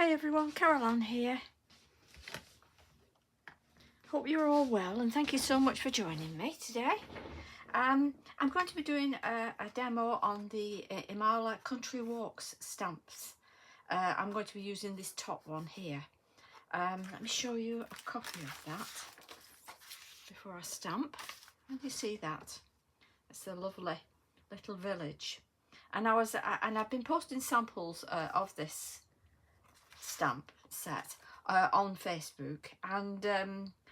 Hi everyone, Caroline here. Hope you're all well and thank you so much for joining me today. I'm going to be doing a demo on the Imala Country Walks stamps. I'm going to be using this top one here. Let me show you a copy of that before I stamp. Can you see that? It's a lovely little village. And I've been posting samples of this stamp set on Facebook, and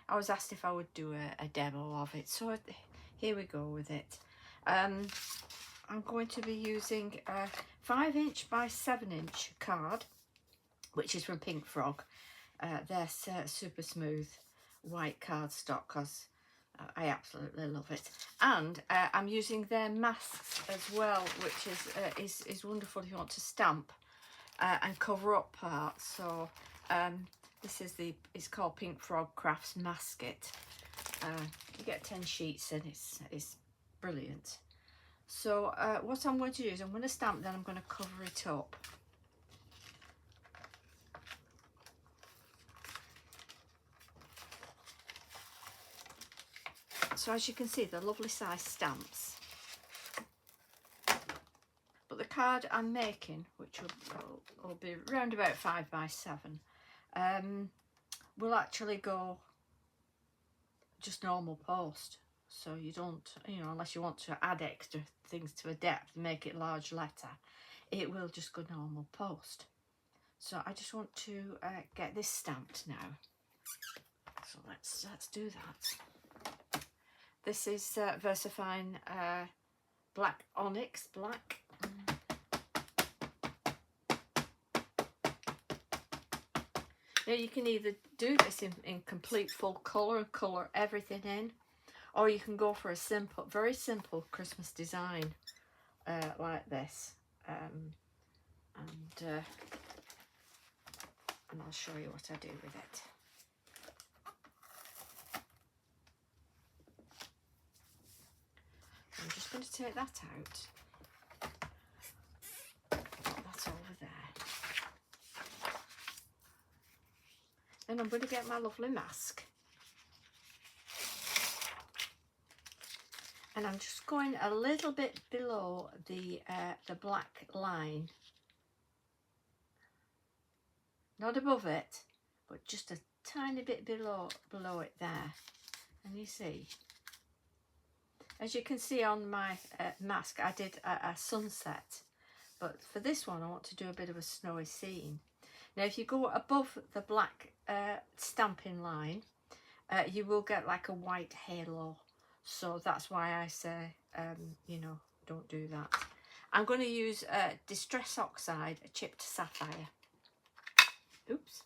I was asked if I would do a demo of it, so here we go with it. I'm going to be using a 5" by 7" card, which is from Pink Frog. They're super smooth white cardstock, because I absolutely love it. And I'm using their masks as well, which is wonderful if you want to stamp and cover up parts. So this is it's called Pink Frog Crafts Mask It. You get 10 sheets and it's brilliant. So what I'm going to do is I'm going to stamp, then I'm going to cover it up. So as you can see, they're lovely size stamps. But the card I'm making, which will be around about 5 by 7, will actually go just normal post. So you don't, unless you want to add extra things to a depth, make it large letter, it will just go normal post. So I just want to get this stamped now. So let's do that. This is VersaFine Black Onyx Black. Now you can either do this in complete full colour and colour everything in, or you can go for a simple, very simple Christmas design like this. And I'll show you what I do with it. I'm just going to take that out. Put that over there. Then I'm going to get my lovely mask. And I'm just going a little bit below the black line. Not above it, but just a tiny bit below it there. And you see, as you can see on my mask, I did a sunset. But for this one, I want to do a bit of a snowy scene. Now, if you go above the black stamping line, you will get like a white halo. So that's why I say, don't do that. I'm going to use Distress Oxide, a chipped sapphire. Oops.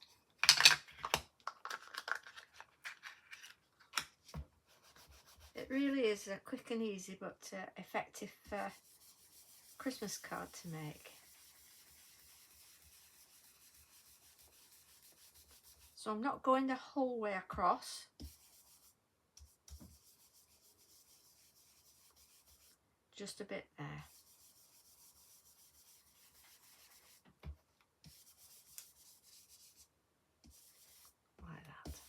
It really is a quick and easy but effective Christmas card to make. So I'm not going the whole way across. Just a bit there. Like that.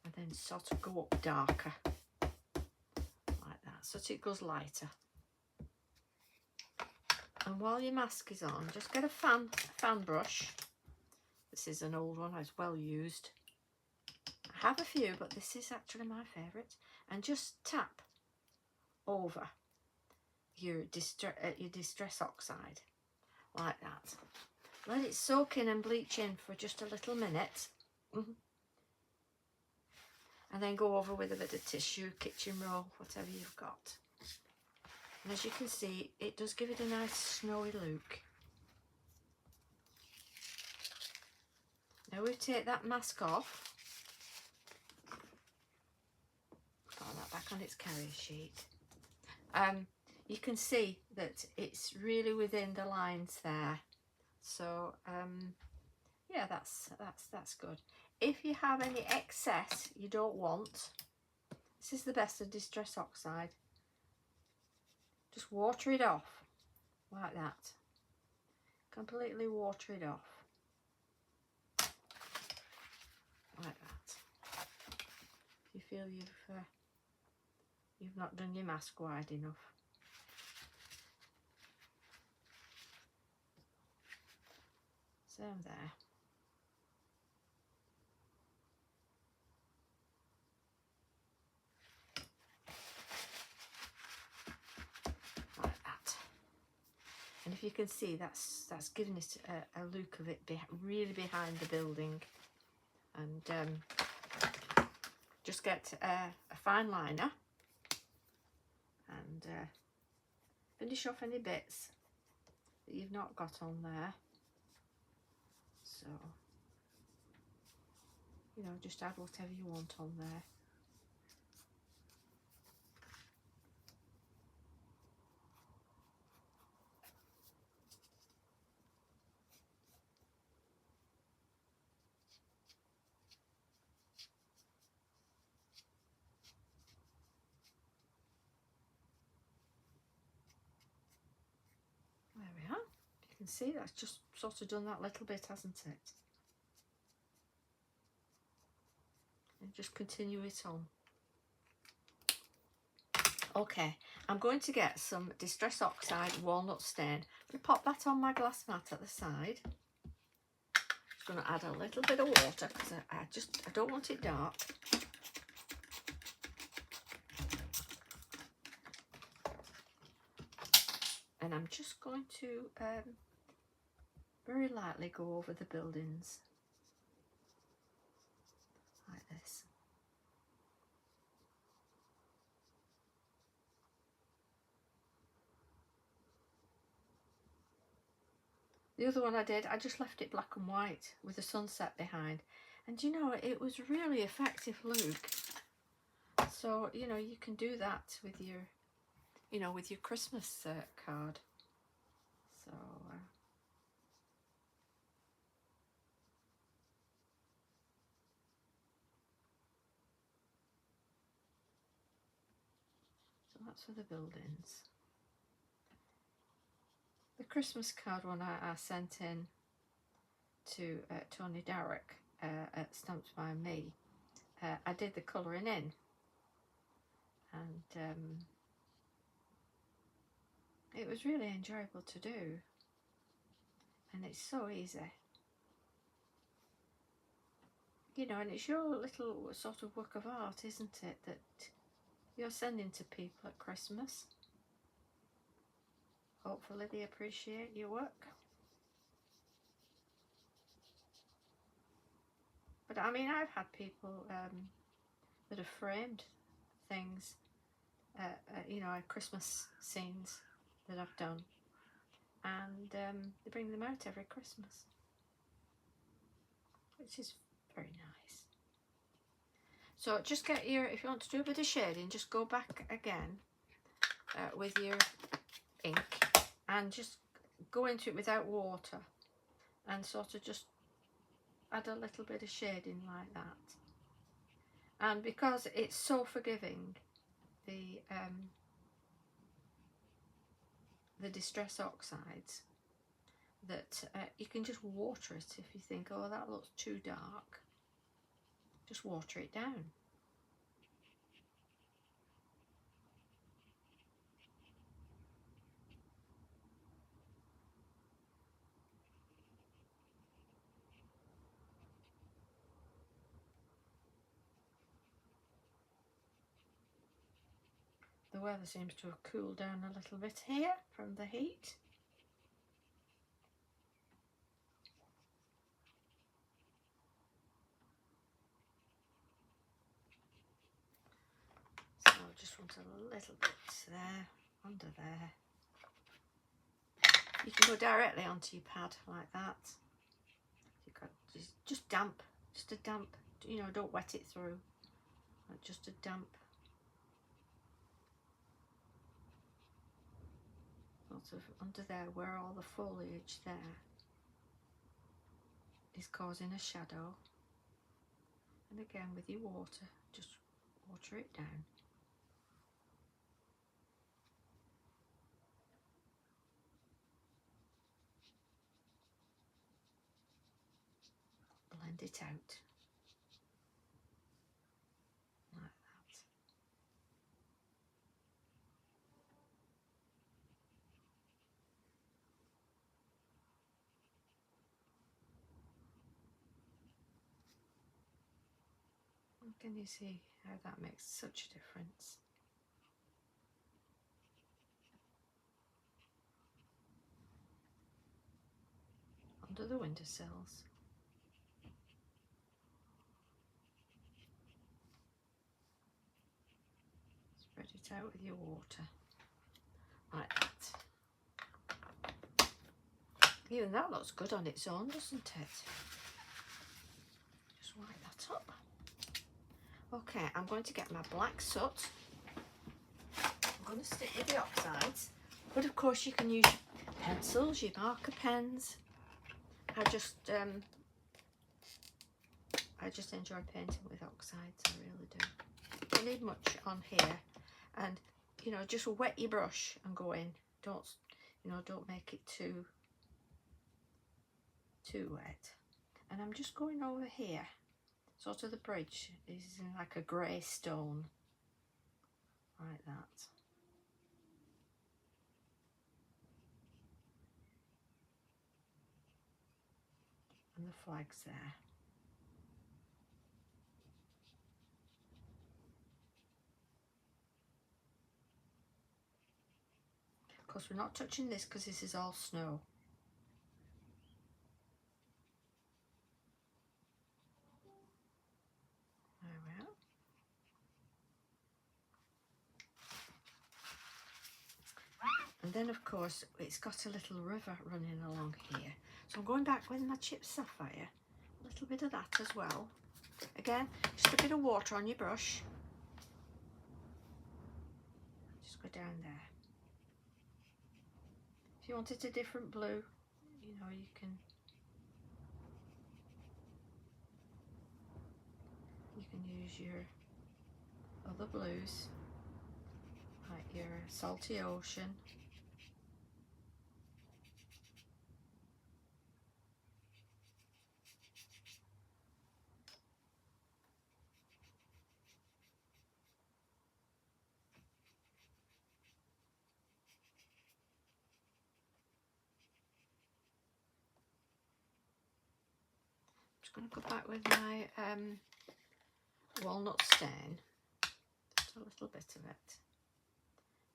And then sort of go up darker. Like that. So it goes lighter. And while your mask is on, just get a fan brush. This is an old one, it's well used. I have a few, but this is actually my favourite. And just tap over your Distress Oxide, like that. Let it soak in and bleach in for just a little minute. And then go over with a bit of tissue, kitchen roll, whatever you've got. And as you can see, it does give it a nice snowy look. Now we take that mask off. Put that back on its carrier sheet. You can see that it's really within the lines there. So yeah, that's good. If you have any excess you don't want, this is the best of Distress Oxide. Just water it off like that. completely water it off. Like that. If you feel you've not done your mask wide enough. Same there. Like that. And if you can see, that's giving it a look of it really behind the building. And just get a fine liner and finish off any bits that you've not got on there. So, you know, just add whatever you want on there. There we are. You can see that's just sort of done that little bit, hasn't it? And just continue it on. Okay, I'm going to get some Distress Oxide Walnut Stain. I'm going to pop that on my glass mat at the side. Just going to add a little bit of water because I don't want it dark. And I'm just going to very lightly go over the buildings like this. The other one I did, I just left it black and white with the sunset behind. And you know, it was really effective look. So, you know, you can do that with your, you know, with your Christmas card. So, so that's for the buildings. The Christmas card one I sent in to Tony Darrock at Stamps by Me. I did the colouring in, and it was really enjoyable to do, and it's so easy, you know, and it's your little sort of work of art, isn't it, that you're sending to people at Christmas. Hopefully they appreciate your work. But I mean, I've had people that have framed things, you know, Christmas scenes that I've done, and they bring them out every Christmas, which is very nice. So just get your, if you want to do a bit of shading, just go back again with your ink and just go into it without water and sort of just add a little bit of shading like that. And because it's so forgiving, the Distress Oxides, that you can just water it if you think, oh, that looks too dark. Just water it down. The weather seems to have cooled down a little bit here from the heat. So I just want a little bit there, under there. You can go directly onto your pad like that. You've got just damp, just a damp, you know, don't wet it through. Just a damp sort of under there where all the foliage there is causing a shadow. And again with your water, just water it down. blend it out like that. Can you see how that makes such a difference? Under the windowsills. Spread it out with your water like that. Even that looks good on its own, doesn't it? Just wipe that up. Okay, I'm going to get my black soot. I'm going to stick with the oxides, but of course you can use your pencils, your marker pens. I just enjoy painting with oxides, I really do. Don't need much on here, and you know, just wet your brush and go in. Don't make it too wet. And I'm just going over here, sort of the bridge is in like a grey stone, like that. And the flag's there. Of course, we're not touching this because this is all snow. There we are. And then, of course, it's got a little river running along here. So I'm going back with my chipped sapphire. A little bit of that as well. Again, just a bit of water on your brush. Just go down there. If you wanted a different blue, you know, you can use your other blues, like your salty ocean. Just going to go back with my walnut stain, just a little bit of it,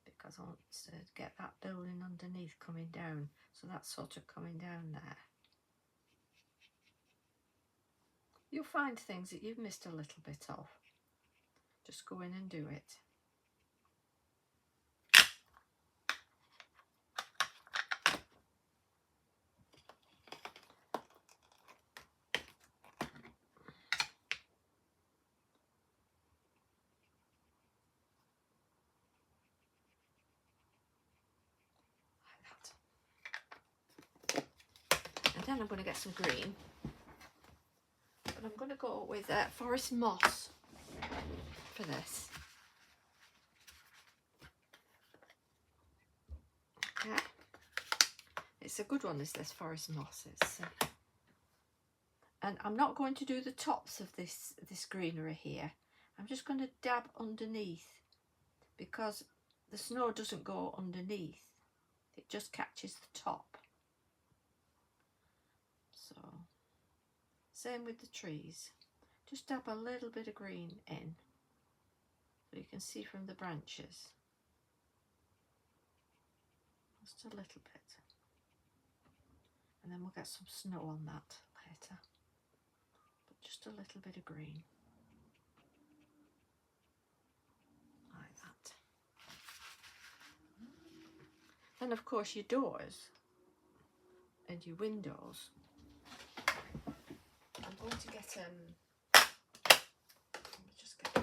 because I want to get that building underneath coming down, so that's sort of coming down there. You'll find things that you've missed a little bit of. Just go in and do it. And then I'm going to get some green, but I'm going to go with forest moss for this. Okay, it's a good one, is this forest moss. And I'm not going to do the tops of this greenery here. I'm just going to dab underneath, because the snow doesn't go underneath, it just catches the top. So, same with the trees. Just dab a little bit of green in, so you can see from the branches. Just a little bit. And then we'll get some snow on that later. But just a little bit of green. Like that. Then of course your doors and your windows. I'm going to get let me just get my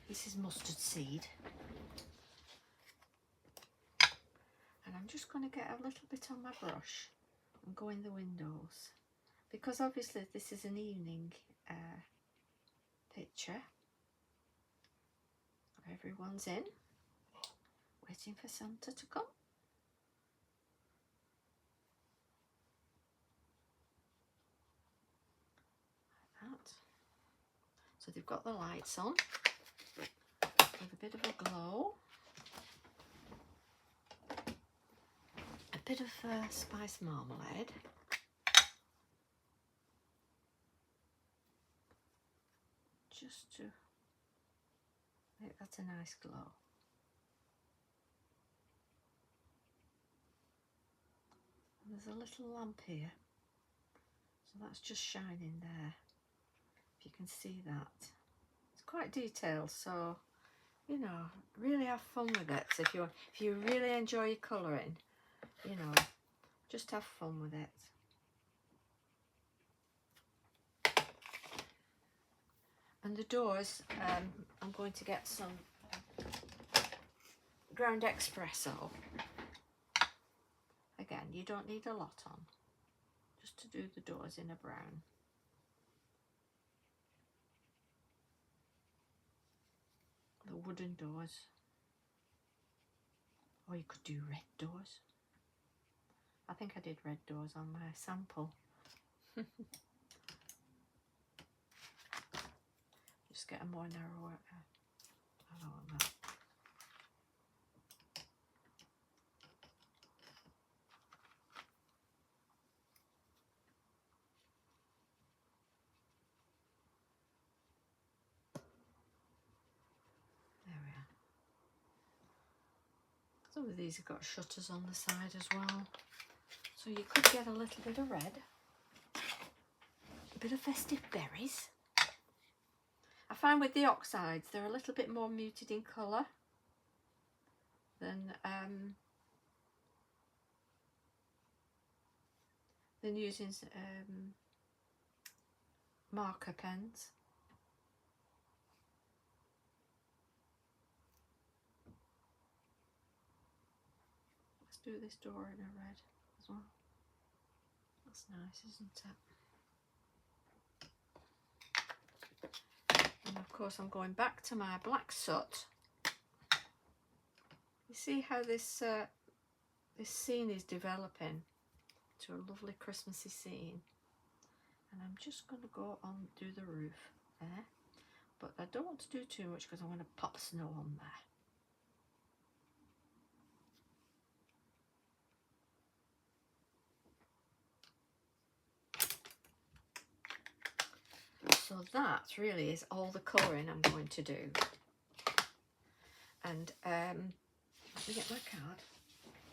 this is mustard seed, and I'm just going to get a little bit on my brush and go in the windows, because obviously this is an evening picture. Everyone's in, waiting for Santa to come. Like that. So they've got the lights on with a bit of a glow. A bit of spice marmalade. Just to make that a nice glow. And there's a little lamp here, so that's just shining there, if you can see that. It's quite detailed, so you know, really have fun with it. So if you really enjoy your colouring, you know, just have fun with it. And the doors, I'm going to get some ground espresso. Again, you don't need a lot on, just to do the doors in a brown. The wooden doors. Or you could do red doors. I think I did red doors on my sample. Just get a more narrower. I don't want that. There we are. Some of these have got shutters on the side as well. So you could get a little bit of red. A bit of festive berries. I find with the oxides they're a little bit more muted in colour than using marker pens. Let's do this door in a red as well. That's nice, isn't it? And of course I'm going back to my black soot. You see how this this scene is developing to a lovely Christmassy scene. And I'm just going to go on, do the roof there. But I don't want to do too much because I want to pop snow on there. So that really is all the colouring I'm going to do. And let me get my card.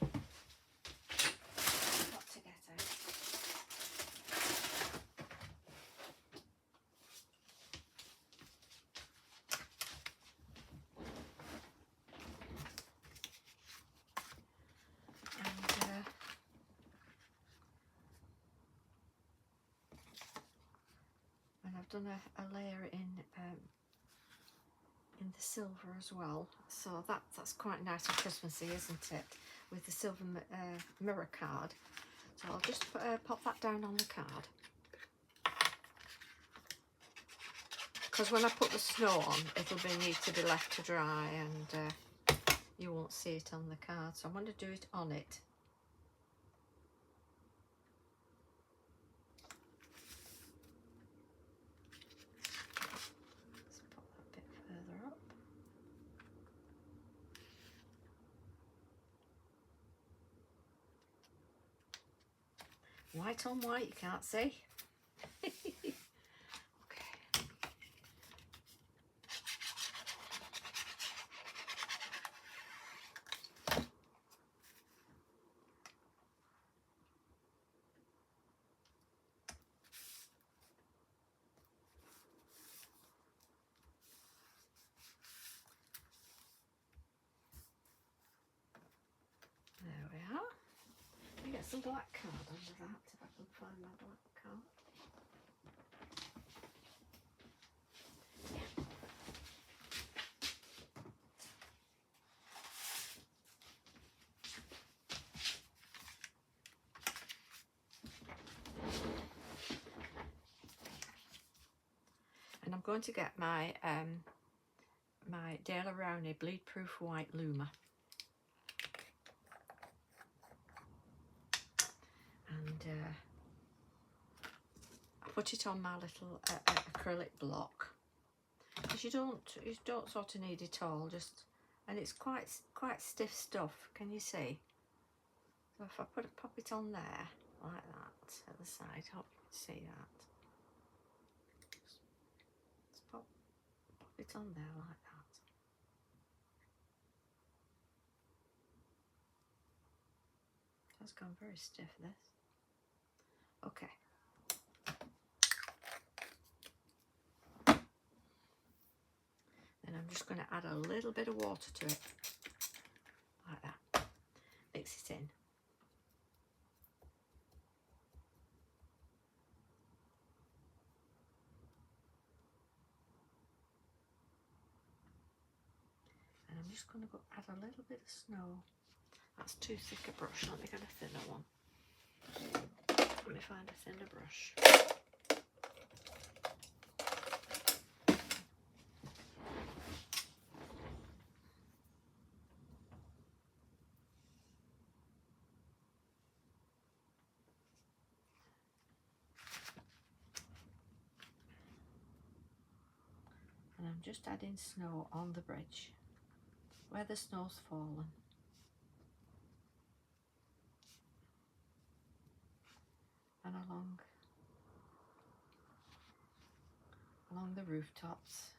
Got to get out. And I've done a layer in the silver as well, so that's quite nice and Christmassy, isn't it, with the silver mirror card. So I'll just pop that down on the card, because when I put the snow on it'll need to be left to dry and you won't see it on the card, so I'm going to do it on it. White on white, you can't see. Okay. There we are. Let me get some black card under that, if I can find my black card. And I'm going to get my my Dale Rowney Bleed Proof White Luma. And I put it on my little acrylic block, because you don't sort of need it all, just, and it's quite stiff stuff. Can you see? So if I pop it on there like that at the side, hope you can see that. Just pop it on there like that. That's gone very stiff, this. Okay. Then I'm just going to add a little bit of water to it, like that. Mix it in. And I'm just going to go add a little bit of snow. That's too thick a brush. Let me get a thinner one. Let me find a thinner brush. And I'm just adding snow on the bridge where the snow's fallen. And along the rooftops.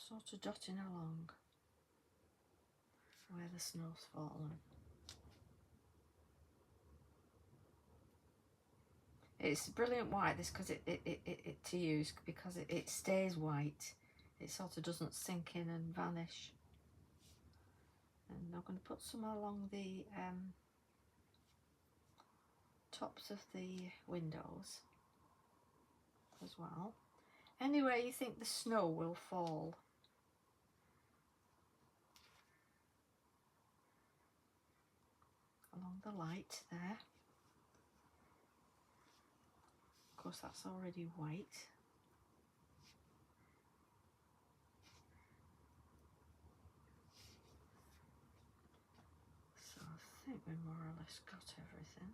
Sort of dotting along where the snow's fallen. It's brilliant white, this, because it to use, because it stays white. It sort of doesn't sink in and vanish. And I'm going to put some along the tops of the windows as well. Anywhere you think the snow will fall. Along the light there. Of course, that's already white. So I think we more or less got everything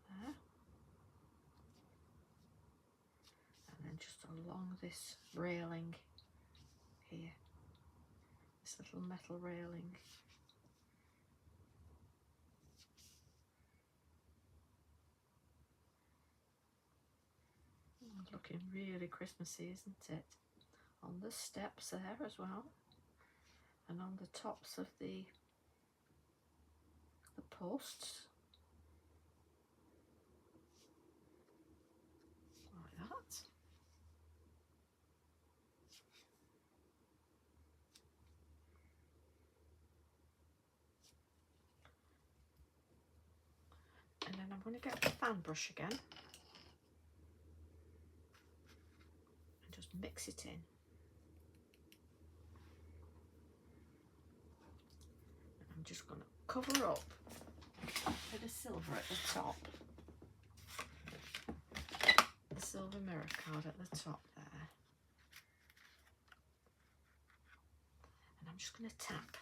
there. And then just along this railing here, this little metal railing. Looking really Christmassy, isn't it? On the steps there as well, and on the tops of the posts, like that. And then I'm going to get the fan brush again and just mix it in. And I'm just going to cover up a bit of silver at the top. The silver mirror card at the top there. And I'm just going to tap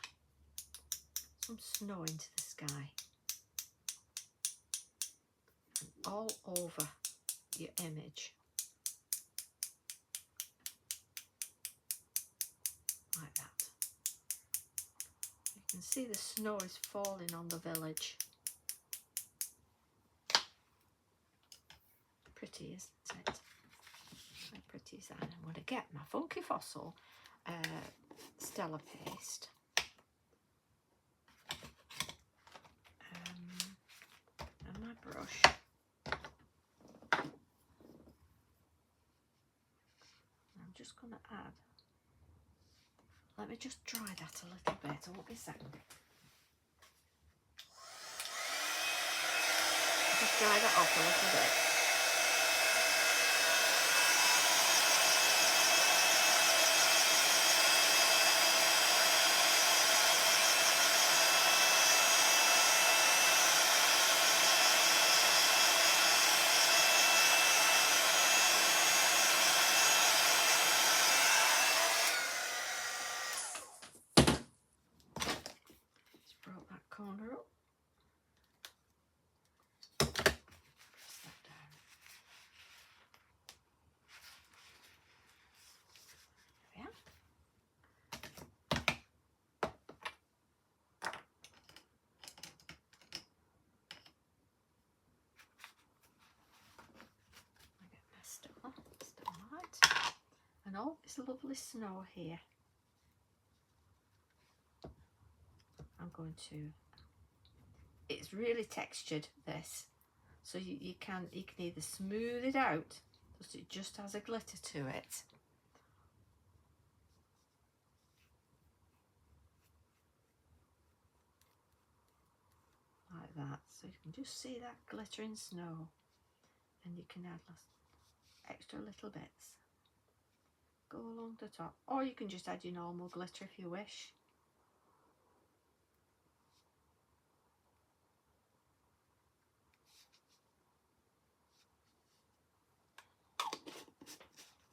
some snow into the sky. And all over your image. Like that. You can see the snow is falling on the village. Pretty, isn't it? Very pretty design. I'm going to get my Funky Fossil Stella paste. And my brush. going to add, let me just dry that a little bit. I won't be a second. Just dry that off a little bit. Just brought that corner up. And all this lovely snow here. I'm going to, it's really textured, this, so you can either smooth it out so it just has a glitter to it, like that, so you can just see that glittering snow, and you can add extra little bits go along the top, or you can just add your normal glitter if you wish.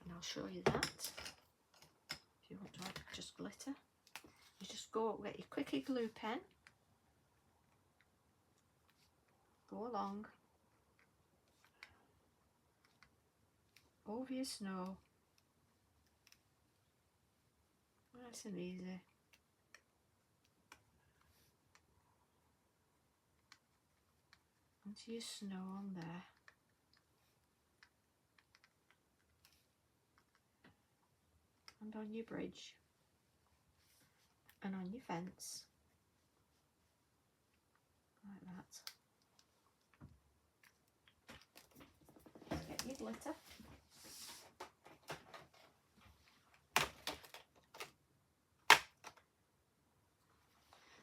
And I'll show you that. If you want to add just glitter, you just go get your quickie glue pen, go along over your snow, nice and easy. Onto your snow on there. And on your bridge. And on your fence. Like that. Get your glitter.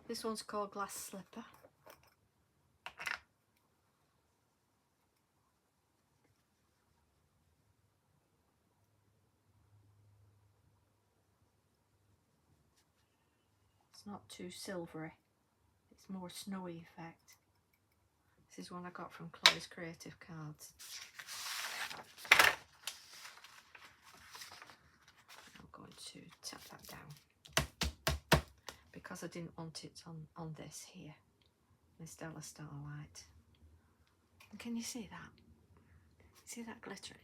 This one's called Glass Slipper. It's not too silvery, it's more snowy effect. This is one I got from Chloe's Creative Cards. I'm going to tap that down because I didn't want it on this here, the Stella Starlight. And can you see that? See that glittering?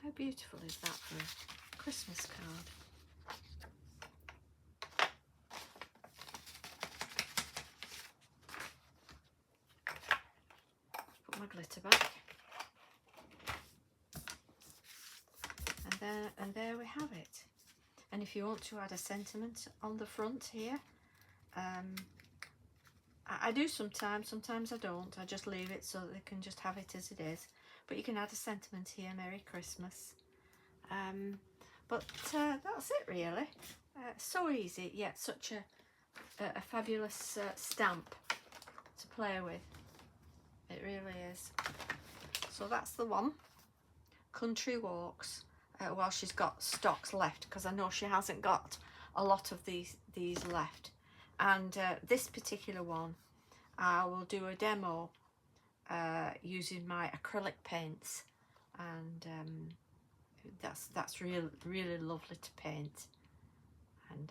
How beautiful is that for a Christmas card? Put my glitter back. And there we have it. And if you want to add a sentiment on the front here, I do sometimes I don't. I just leave it so that they can just have it as it is. But you can add a sentiment here, Merry Christmas. But that's it really. So easy, yet such a fabulous stamp to play with. It really is. So that's the one. Country Walks. Well, she's got stocks left because I know she hasn't got a lot of these left. And this particular one, I will do a demo using my acrylic paints, and that's really lovely to paint.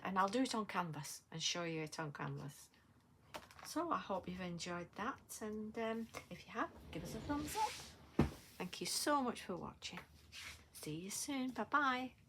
And I'll do it on canvas and show you it on canvas. So I hope you've enjoyed that, and if you have, give us a thumbs up. Thank you so much for watching. See you soon. Bye bye.